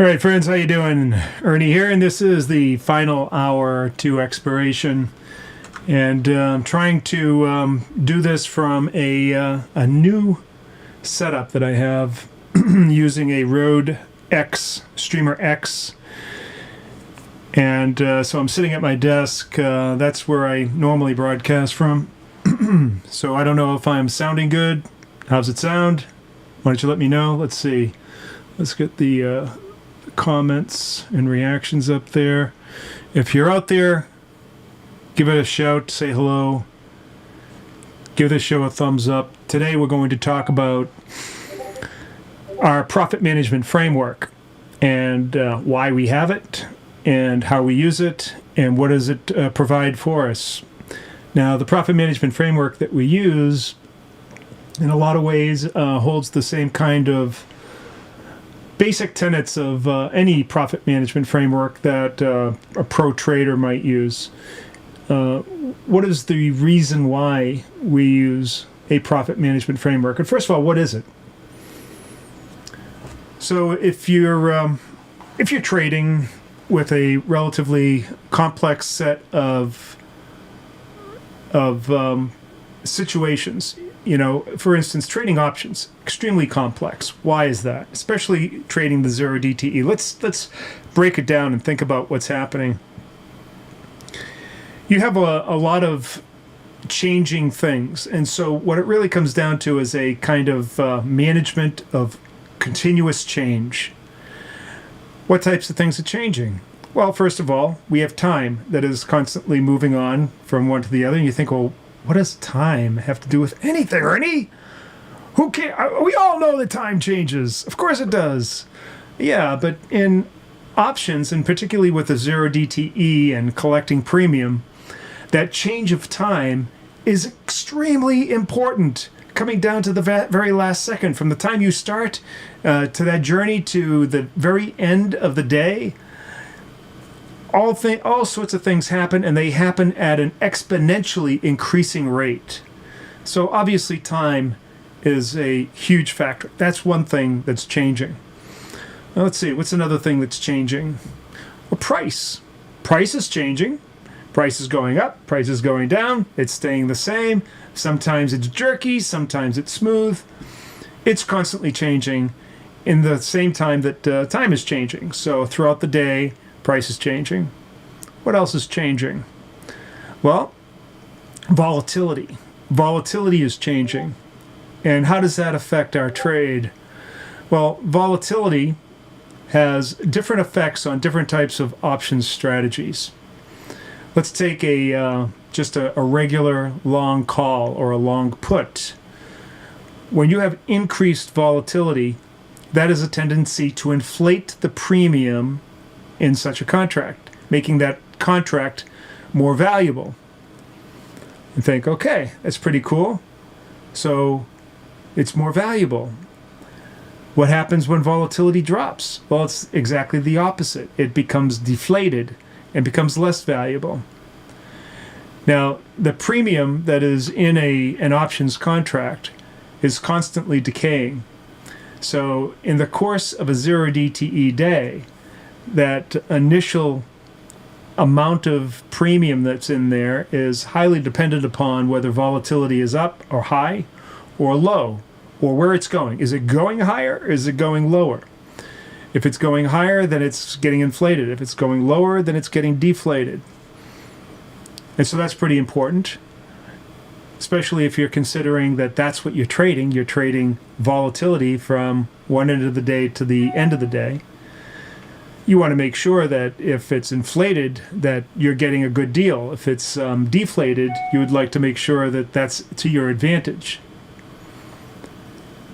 All right, friends, how you doing? Ernie here, and this is the final hour to expiration. And I'm trying to do this from a new setup that I have using a Rode X, Streamer X. And so I'm sitting at my desk. That's where I normally broadcast from. So I don't know if I'm sounding good. How's it sound? Why don't you let me know? Let's see. Let's get the comments and reactions up there. If you're out there, give it a shout, say hello, give this show a thumbs up. Today we're going to talk about our profit management framework and why we have it and how we use it and what does it provide for us. Now, the profit management framework that we use in a lot of ways holds the same kind of basic tenets of any profit management framework that a pro trader might use. What is the reason why we use a profit management framework? And first of all, what is it? So if you're trading with a relatively complex set of situations, you know, for instance, trading options, extremely complex. Why is that? Especially trading the zero DTE. Let's break it down and think about what's happening. You have a lot of changing things, and so what it really comes down to is a kind of management of continuous change. What types of things are changing? Well, first of all, we have time that is constantly moving on from one to the other, and you think, well, what does time have to do with anything, Ernie? Who cares? We all know that time changes. Of course it does. Yeah, but in options, and particularly with the zero DTE and collecting premium, that change of time is extremely important, coming down to the very last second. From the time you start to that journey to the very end of the day, all sorts of things happen, and they happen at an exponentially increasing rate. So obviously time is a huge factor. That's one thing that's changing. Now, let's see, what's another thing that's changing? Well, price. Price is changing. Price is going up, price is going down, it's staying the same. Sometimes it's jerky, sometimes it's smooth. It's constantly changing in the same time that time is changing. So throughout the day, price is changing. What else is changing? Well, volatility. Volatility is changing. And how does that affect our trade? Well, volatility has different effects on different types of options strategies. Let's take just a regular long call or a long put. When you have increased volatility, that is a tendency to inflate the premium in such a contract, making that contract more valuable. And think, okay, that's pretty cool. So it's more valuable. What happens when volatility drops? Well, it's exactly the opposite. It becomes deflated and becomes less valuable. Now, the premium that is in an options contract is constantly decaying. So in the course of a zero DTE day, that initial amount of premium that's in there is highly dependent upon whether volatility is up or high or low, or where it's going. Is it going higher or is it going lower? If it's going higher, then it's getting inflated. If it's going lower, then it's getting deflated. And so that's pretty important, especially if you're considering that that's what you're trading. You're trading volatility from one end of the day to the end of the day. You want to make sure that if it's inflated, that you're getting a good deal. If it's deflated, you would like to make sure that that's to your advantage.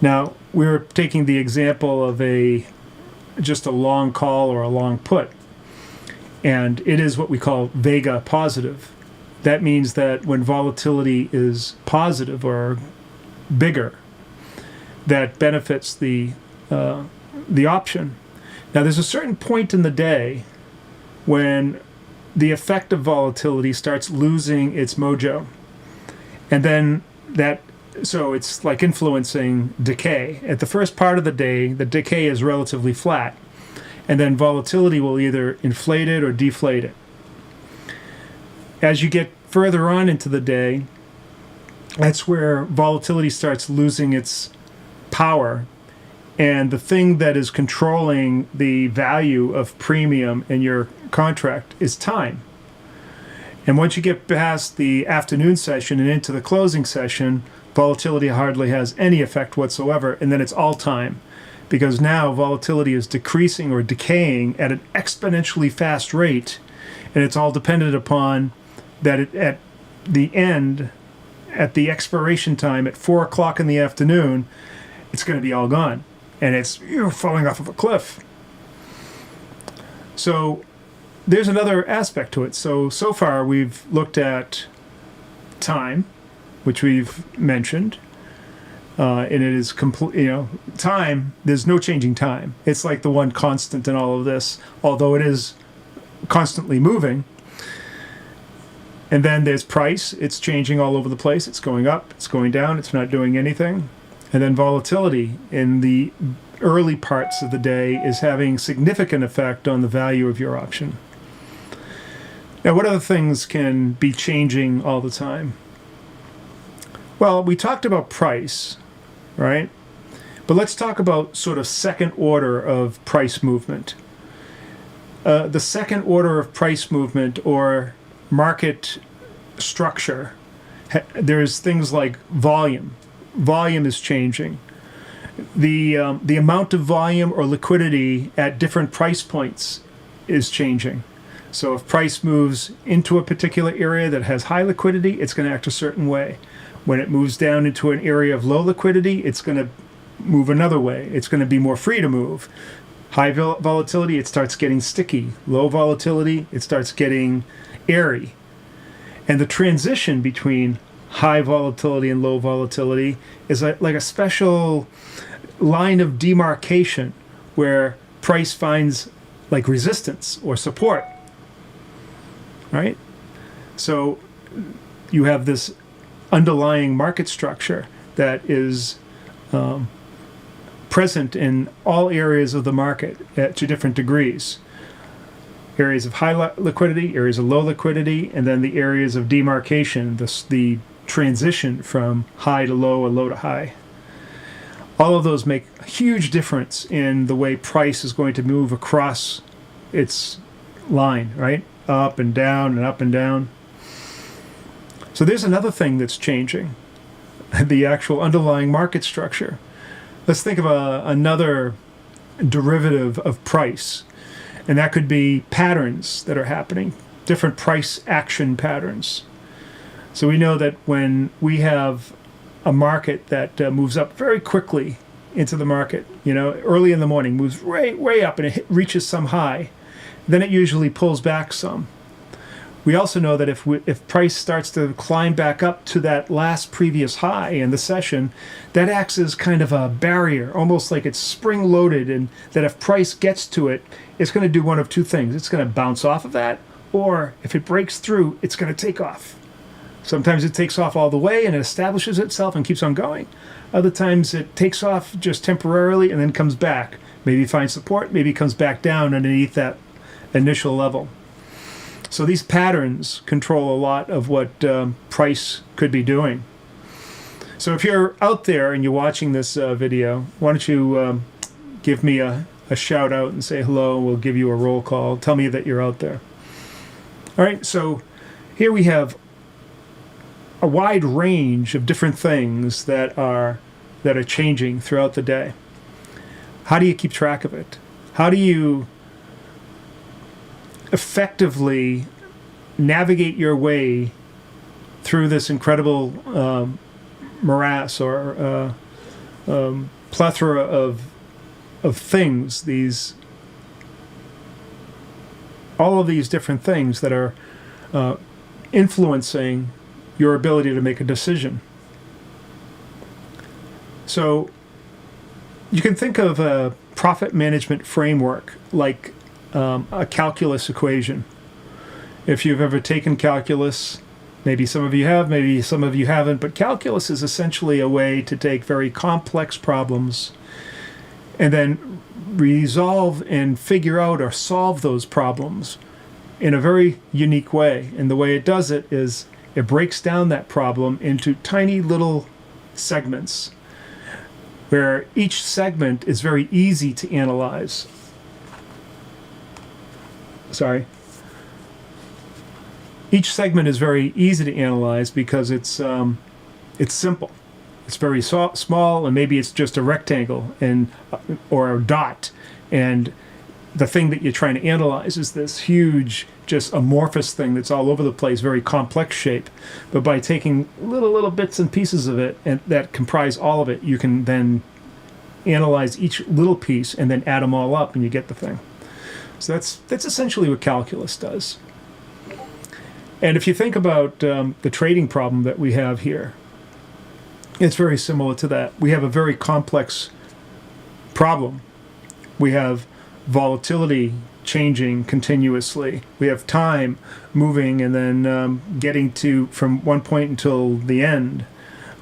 Now, we're taking the example of just a long call or a long put, and it is what we call vega positive. That means that when volatility is positive or bigger, that benefits the option. Now, there's a certain point in the day when the effect of volatility starts losing its mojo, and then so it's like influencing decay. At the first part of the day, the decay is relatively flat, And then volatility will either inflate it or deflate it. As you get further on into the day, that's where volatility starts losing its power. And the thing that is controlling the value of premium in your contract is time. And once you get past the afternoon session and into the closing session, volatility hardly has any effect whatsoever, and then it's all time. Because now volatility is decreasing or decaying at an exponentially fast rate, and it's all dependent upon that at the end, at the expiration time at 4 o'clock in the afternoon, it's going to be all gone. And it's falling off of a cliff. So there's another aspect to it. So far we've looked at time, which we've mentioned. And it is complete, time, there's no changing time. It's like the one constant in all of this, although it is constantly moving. And then there's price. It's changing all over the place. It's going up, it's going down, it's not doing anything. And then volatility in the early parts of the day is having significant effect on the value of your option. Now, what other things can be changing all the time? Well, we talked about price, right? But let's talk about sort of second order of price movement. The second order of price movement or market structure, there's things like volume. Volume is changing. The amount of volume or liquidity at different price points is changing. So if price moves into a particular area that has high liquidity, it's going to act a certain way. When it moves down into an area of low liquidity, it's going to move another way. It's going to be more free to move. High volatility, it starts getting sticky. Low volatility, it starts getting airy. And the transition between high volatility and low volatility is like a special line of demarcation where price finds like resistance or support, right? So you have this underlying market structure that is present in all areas of the market to different degrees. Areas of high liquidity, areas of low liquidity, and then the areas of demarcation, the transition from high to low or low to high. All of those make a huge difference in the way price is going to move across its line, right? Up and down and up and down. So there's another thing that's changing, the actual underlying market structure. Let's think of another derivative of price, and that could be patterns that are happening, different price action patterns. So we know that when we have a market that moves up very quickly into the market, early in the morning, moves way up and it reaches some high, then it usually pulls back some. We also know that if price starts to climb back up to that last previous high in the session, that acts as kind of a barrier, almost like it's spring-loaded, and that if price gets to it, it's going to do one of two things. It's going to bounce off of that, or if it breaks through, it's going to take off. Sometimes it takes off all the way and it establishes itself and keeps on going. Other times it takes off just temporarily and then comes back. Maybe finds support, maybe comes back down underneath that initial level. So these patterns control a lot of what price could be doing. So if you're out there and you're watching this video, why don't you give me a shout out and say hello. We'll give you a roll call. Tell me that you're out there. All right, so here we have a wide range of different things that are changing throughout the day. How do you keep track of it? How do you effectively navigate your way through this incredible morass or plethora of things, all of these different things that are influencing your ability to make a decision? So you can think of a profit management framework like a calculus equation. If you've ever taken calculus, maybe some of you have, maybe some of you haven't, but calculus is essentially a way to take very complex problems and then resolve and figure out or solve those problems in a very unique way. And the way it does it is it breaks down that problem into tiny little segments where each segment is very easy to analyze. Each segment is very easy to analyze because it's simple. It's very small, and maybe it's just a rectangle or a dot, and the thing that you're trying to analyze is this huge, just amorphous thing that's all over the place, very complex shape. But by taking little bits and pieces of it and that comprise all of it, you can then analyze each little piece and then add them all up, and you get the thing. So that's essentially what calculus does. And if you think about the trading problem that we have here, it's very similar to that. We have a very complex problem. We have volatility changing continuously. We have time moving and then getting to from one point until the end.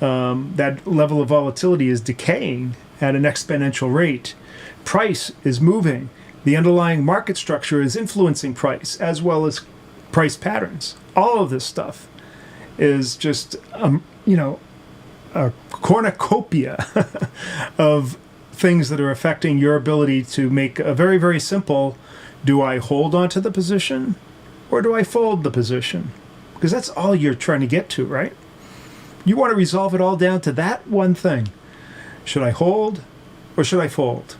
That level of volatility is decaying at an exponential rate. Price is moving. The underlying market structure is influencing price as well as price patterns. All of this stuff is just, a cornucopia of things that are affecting your ability to make a very, very simple, do I hold on to the position or do I fold the position? Because that's all you're trying to get to, right? You want to resolve it all down to that one thing. Should I hold or should I fold?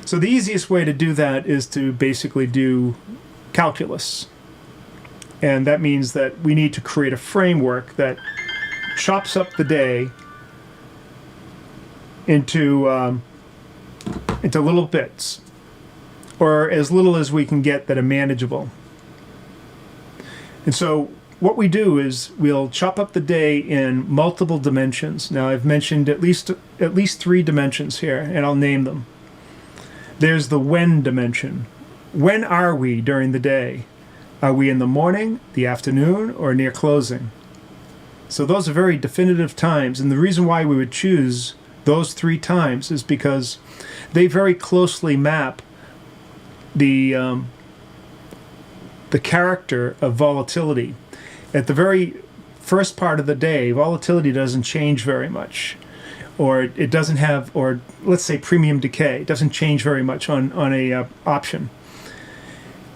So the easiest way to do that is to basically do calculus. And that means that we need to create a framework that chops up the day into little bits, or as little as we can get that are manageable. And so what we do is we'll chop up the day in multiple dimensions. Now I've mentioned at least 3 dimensions here, and I'll name them. There's the when dimension. When are we during the day? Are we in the morning, the afternoon, or near closing? So those are very definitive times, and the reason why we would choose those 3 times is because they very closely map the character of volatility. At the very first part of the day, volatility doesn't change very much, or it doesn't have, or let's say premium decay, it doesn't change very much on a option.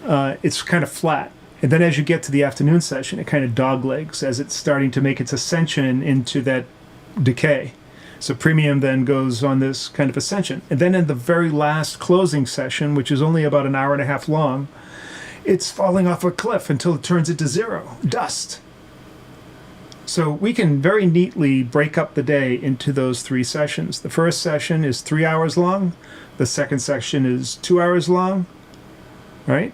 It's kind of flat. And then as you get to the afternoon session, it kind of doglegs as it's starting to make its ascension into that decay. So premium then goes on this kind of ascension. And then in the very last closing session, which is only about an hour and a half long, it's falling off a cliff until it turns into zero, dust. So we can very neatly break up the day into those 3 sessions. The first session is 3 hours long. The second session is 2 hours long, right?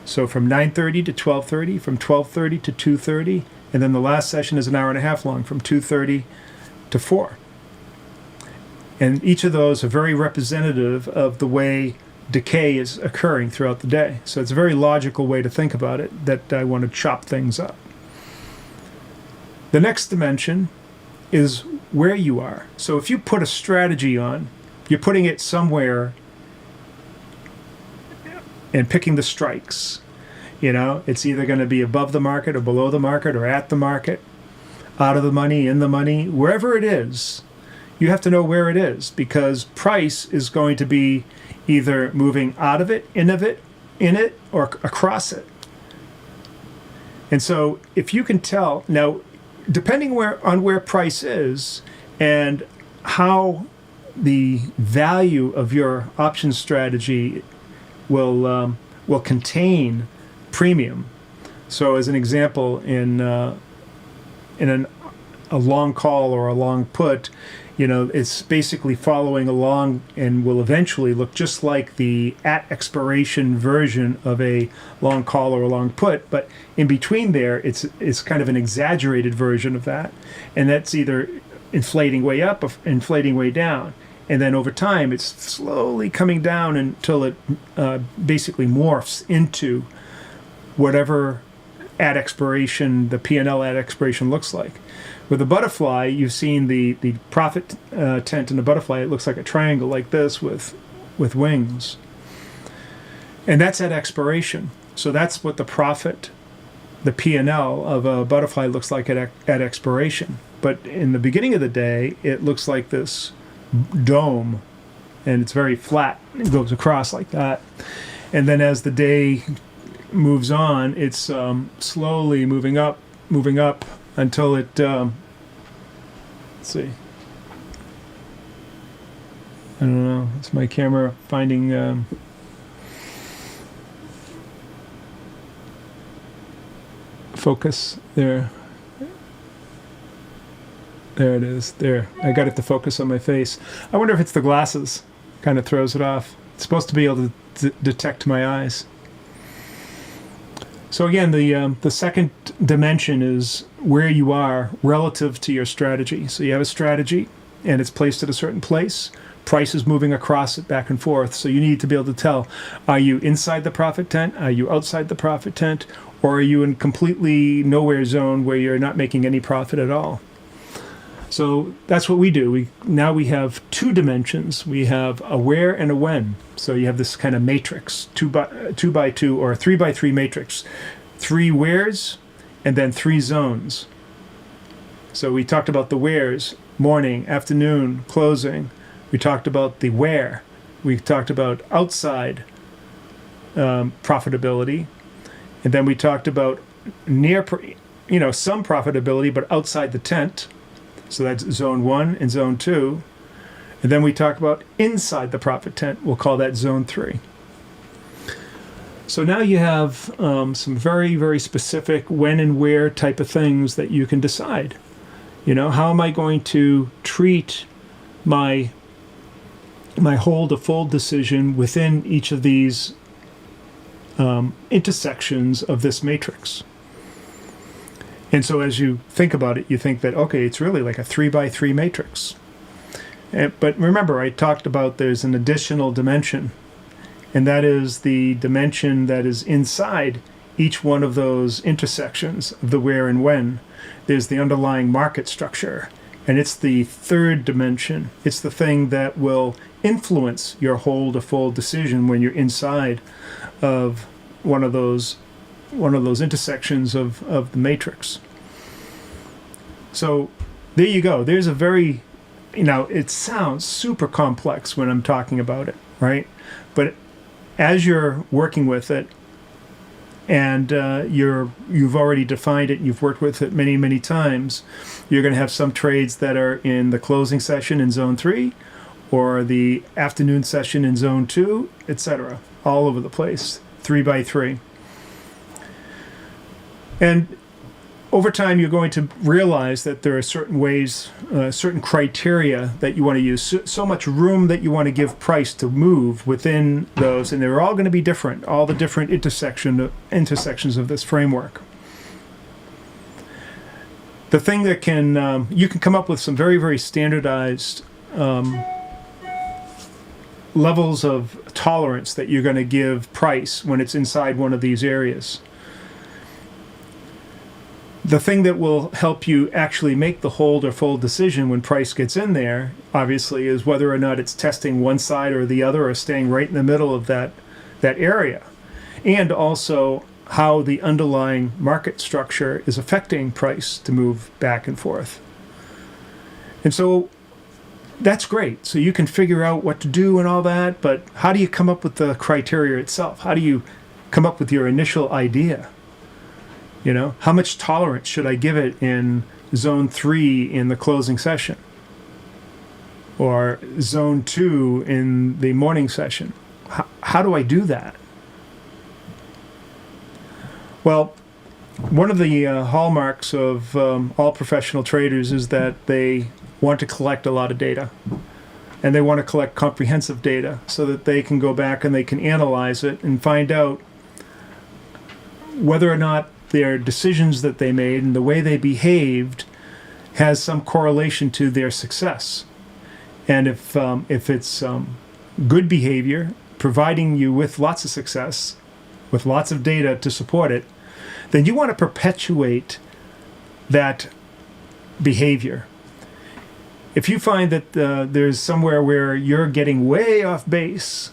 So from 9:30 to 12:30, from 12:30 to 2:30, and then the last session is an hour and a half long, from 2:30 to 4. And each of those are very representative of the way decay is occurring throughout the day. So it's a very logical way to think about it, that I want to chop things up. The next dimension is where you are. So if you put a strategy on, you're putting it somewhere and picking the strikes. It's either going to be above the market or below the market or at the market, out of the money, in the money, wherever it is. You have to know where it is, because price is going to be either moving out of it, in it, or across it. And so if you can tell, now, depending on where price is and how the value of your option strategy will contain premium. So as an example, in a long call or a long put, it's basically following along and will eventually look just like the at expiration version of a long call or a long put, but in between there, it's kind of an exaggerated version of that, and that's either inflating way up or inflating way down. And then over time, it's slowly coming down until it basically morphs into whatever at expiration, the P&L at expiration looks like. With a butterfly, you've seen the profit tent in the butterfly. It looks like a triangle like this with wings. And that's at expiration. So that's what the profit, the P&L of a butterfly looks like at expiration. But in the beginning of the day, it looks like this dome, and it's very flat. It goes across like that. And then as the day moves on, it's slowly moving up until it, let's see. I don't know. It's my camera finding focus there. There it is. There. I got it to focus on my face. I wonder if it's the glasses. Kind of throws it off. It's supposed to be able to detect my eyes. So again, the second dimension is where you are relative to your strategy. So you have a strategy, and it's placed at a certain place. Price is moving across it back and forth. So you need to be able to tell, are you inside the profit tent? Are you outside the profit tent? Or are you in completely nowhere zone where you're not making any profit at all? So that's what we do. Now we have two dimensions. We have a where and a when. So you have this kind of matrix, 2 by 2 or 3 by 3 matrix. 3 wheres and then 3 zones. So we talked about the wheres, morning, afternoon, closing. We talked about the where. We talked about outside profitability. And then we talked about some profitability, but outside the tent. So that's zone 1 and zone 2. And then we talk about inside the profit tent. We'll call that zone 3. So now you have some very, very specific when and where type of things that you can decide. How am I going to treat my hold to fold decision within each of these intersections of this matrix? And so as you think about it, you think that, okay, it's really like a 3 by 3 matrix. But remember, I talked about there's an additional dimension, and that is the dimension that is inside each one of those intersections of the where and when. There's the underlying market structure, and it's the third dimension. It's the thing that will influence your hold or fold decision when you're inside of one of those intersections of the matrix. So there you go. There's a very, it sounds super complex when I'm talking about it, right? But as you're working with it, and you've already defined it, and you've worked with it many, many times, you're going to have some trades that are in the closing session in zone 3, or the afternoon session in zone 2, etc., all over the place, 3 by 3. And over time, you're going to realize that there are certain ways, certain criteria that you want to use, so much room that you want to give price to move within those, and they're all going to be different, all the different intersections of this framework. The thing that you can come up with some very, very standardized levels of tolerance that you're going to give price when it's inside one of these areas. The thing that will help you actually make the hold or fold decision when price gets in there, obviously, is whether or not it's testing one side or the other or staying right in the middle of that area. And also how the underlying market structure is affecting price to move back and forth. And so that's great. So you can figure out what to do and all that, but how do you come up with the criteria itself? How do you come up with your initial idea? How much tolerance should I give it in zone 3 in the closing session? Or zone 2 in the morning session? How do I do that? Well, one of the hallmarks of all professional traders is that they want to collect a lot of data. And they want to collect comprehensive data so that they can go back and they can analyze it and find out whether or not their decisions that they made and the way they behaved has some correlation to their success. And if it's good behavior, providing you with lots of success, with lots of data to support it, then you want to perpetuate that behavior. If you find that there's somewhere where you're getting way off base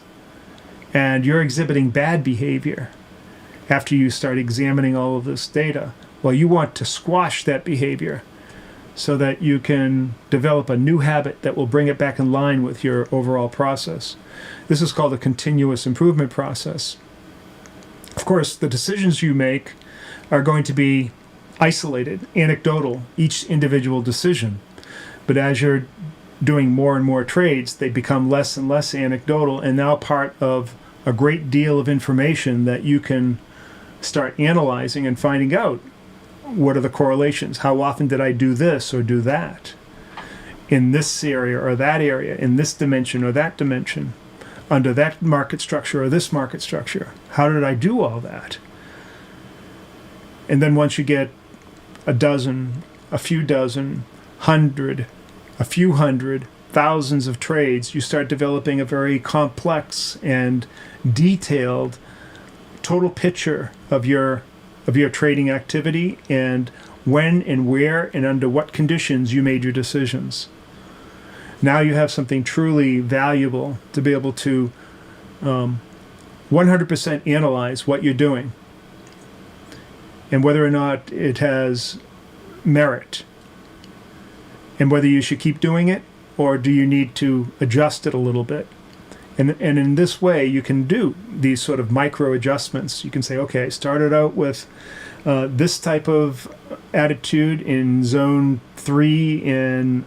and you're exhibiting bad behavior after you start examining all of this data, well, you want to squash that behavior so that you can develop a new habit that will bring it back in line with your overall process. This is called a continuous improvement process. Of course, the decisions you make are going to be isolated, anecdotal, each individual decision. But as you're doing more and more trades, they become less and less anecdotal and now part of a great deal of information that you can start analyzing and finding out what are the correlations. How often did I do this or do that in this area or that area, in this dimension or that dimension, under that market structure or this market structure? How did I do all that? And then once you get a dozen, a few dozen, 100, a few hundred, thousands of trades, you start developing a very complex and detailed total picture of your trading activity and when and where and under what conditions you made your decisions. Now you have something truly valuable to be able to 100% analyze what you're doing and whether or not it has merit, and whether you should keep doing it or do you need to adjust it a little bit. And in this way, you can do these sort of micro adjustments. You can say, okay, I started out with this type of attitude in zone 3 in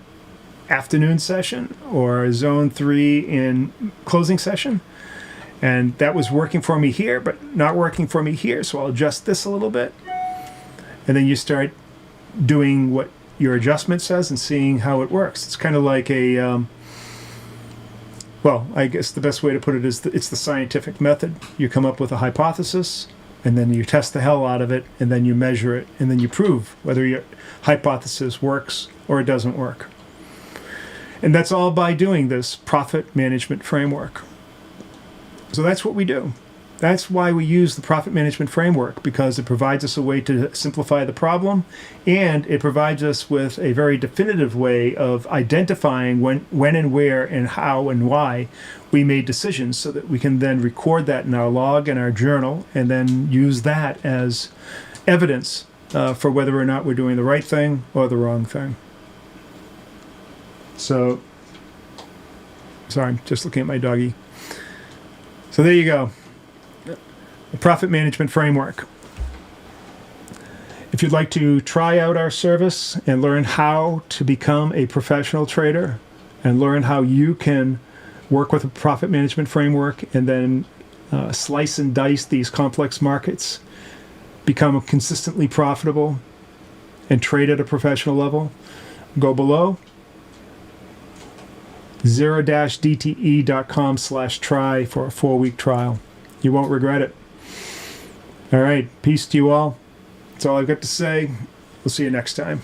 afternoon session or zone 3 in closing session. And that was working for me here, but not working for me here. So I'll adjust this a little bit. And then you start doing what your adjustment says and seeing how it works. It's kind of like a, well, I guess the best way to put it is it's the scientific method. You come up with a hypothesis, and then you test the hell out of it, and then you measure it, and then you prove whether your hypothesis works or it doesn't work. And that's all by doing this profit management framework. So that's what we do. That's why we use the profit management framework, because it provides us a way to simplify the problem, and it provides us with a very definitive way of identifying when and where and how and why we made decisions, so that we can then record that in our log and our journal and then use that as evidence for whether or not we're doing the right thing or the wrong thing. So, sorry, I'm just looking at my doggy. So there you go. The profit management framework. If you'd like to try out our service and learn how to become a professional trader and learn how you can work with a profit management framework and then slice and dice these complex markets, become consistently profitable, and trade at a professional level, go below 0-dte.com/try for a 4-week trial. You won't regret it. All right, peace to you all. That's all I've got to say. We'll see you next time.